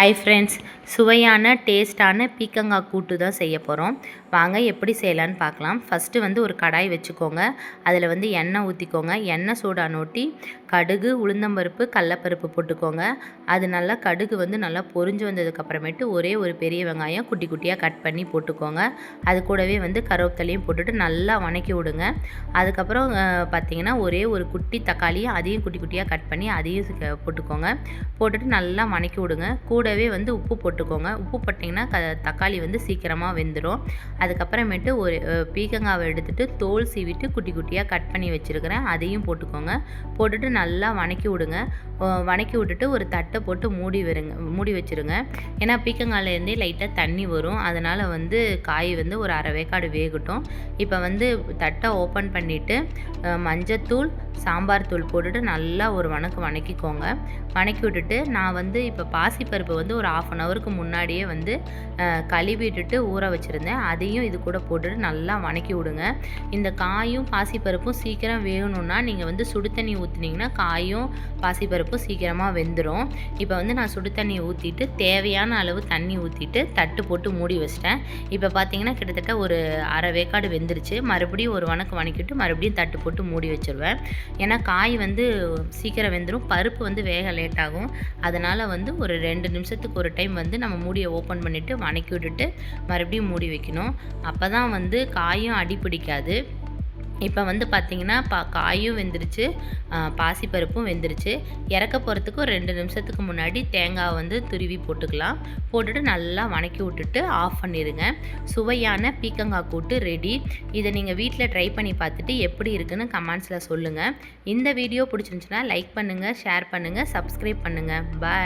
Hi friends, சுவையான டேஸ்ட்டான பீக்கங்காய் கூட்டு தான் செய்ய போகிறோம். வாங்க எப்படி செய்யலான்னு பார்க்கலாம். ஃபஸ்ட்டு ஒரு கடாய் வச்சுக்கோங்க. அதில் எண்ணெய் ஊற்றிக்கோங்க. எண்ணெய் சூடானோட்டி கடுகு, உளுந்தம்பருப்பு, கடலப்பருப்பு போட்டுக்கோங்க. அது நல்லா கடுகு நல்லா பொரிஞ்சு வந்ததுக்கப்புறமேட்டு ஒரே ஒரு பெரிய வெங்காயம் குட்டி குட்டியாக கட் பண்ணி போட்டுக்கோங்க. அது கூடவே கருவேப்பிலையும் போட்டுட்டு நல்லா வணக்கி விடுங்க. அதுக்கப்புறம் பார்த்திங்கன்னா ஒரே ஒரு குட்டி தக்காளி, அதையும் குட்டி குட்டியாக கட் பண்ணி அதையும் போட்டுக்கோங்க. போட்டுட்டு நல்லா வணக்கி விடுங்க. கூடவே உப்பு போட்டுக்கோங்க. உப்பு போட்டிங்கன்னா தக்காளி சீக்கிரமாக வெந்துடும். அதுக்கப்புறமேட்டு ஒரு பீக்கங்காவை எடுத்துகிட்டு தோல் சீவிட்டு குட்டி குட்டியாக கட் பண்ணி வச்சுருக்கிறேன், அதையும் போட்டுக்கோங்க. போட்டுட்டு நல்லா வணக்கி விடுங்க. வணக்கி விட்டுட்டு ஒரு தட்டை போட்டு மூடி வச்சுருங்க. ஏன்னா பீக்கங்காயிலேருந்தே லைட்டாக தண்ணி வரும். அதனால் காய் ஒரு அரை வேக்காடு வேகட்டும். இப்போ தட்டை ஓப்பன் பண்ணிவிட்டு மஞ்சத்தூள், சாம்பார் தூள் போட்டுட்டு நல்லா ஒரு வணக்கிக்கோங்க. வணக்கி விட்டுட்டு நான் இப்போ பாசிப்பருப்பு ஒரு 1/2 ஹவருக்கு முன்னாடியே கழுவிட்டுட்டு ஊற வச்சுருந்தேன். அதையும் இது கூட போட்டுட்டு நல்லா வணக்கி விடுங்க. இந்த காயும் பாசிப்பருப்பும் சீக்கிரம் வேகணுன்னா நீங்கள் சுடு தண்ணி ஊற்றுனீங்கன்னா காயும் பாசிப்பருப்பும் சீக்கிரமாக வெந்துடும். இப்போ நான் சுடு தண்ணி ஊற்றிட்டு தேவையான அளவு தண்ணி ஊற்றிட்டு தட்டு போட்டு மூடி வச்சிட்டேன். இப்போ பார்த்தீங்கன்னா கிட்டத்தட்ட ஒரு அரை வேக்காடு வெந்துருச்சு. மறுபடியும் ஒரு வணக்கிட்டு மறுபடியும் தட்டு போட்டு மூடி வச்சுருவேன். ஏன்னா காய் சீக்கிரம் வெந்துடும், பருப்பு வேக லேட் ஆகும். அதனால் ஒரு 2 நிமிஷத்துக்கு ஒரு டைம் நம்ம மூடியை ஓப்பன் பண்ணிவிட்டு வணக்கி விட்டுட்டு மறுபடியும் மூடி வைக்கணும். அப்போ தான் காயும் அடி பிடிக்காது. இப்போ பார்த்திங்கன்னா காயும் வெந்துருச்சு, பாசிப்பருப்பும் வெந்துருச்சு. இறக்க போகிறதுக்கு ஒரு 2 நிமிஷத்துக்கு முன்னாடி தேங்காய் துருவி போட்டுக்கலாம். போட்டுட்டு நல்லா வணக்கி விட்டுட்டு ஆஃப் பண்ணிடுங்க. சுவையான பீக்கங்காய் கூட்டு ரெடி. இதை நீங்கள் வீட்டில் ட்ரை பண்ணி பார்த்துட்டு எப்படி இருக்குன்னு கமெண்ட்ஸில் சொல்லுங்கள். இந்த வீடியோ பிடிச்சிருந்துச்சுன்னா லைக் பண்ணுங்கள், ஷேர் பண்ணுங்கள், சப்ஸ்கிரைப் பண்ணுங்கள். பாய்.